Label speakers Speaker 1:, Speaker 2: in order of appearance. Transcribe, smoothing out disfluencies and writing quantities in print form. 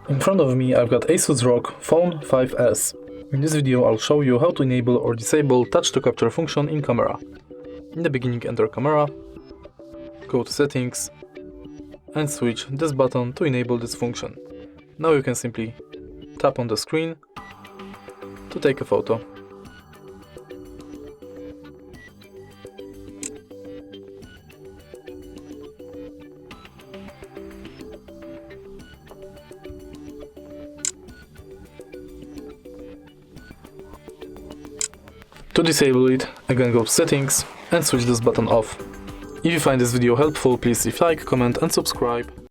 Speaker 1: In front of me I've got ASUS ROG Phone 5S. In this video I'll show you how to enable or disable touch to capture function in camera. In the beginning enter camera, go to settings and switch this button to enable this function. Now you can simply tap on the screen to take a photo. To disable it, again go to settings and switch this button off. If you find this video helpful, please leave like, comment and subscribe.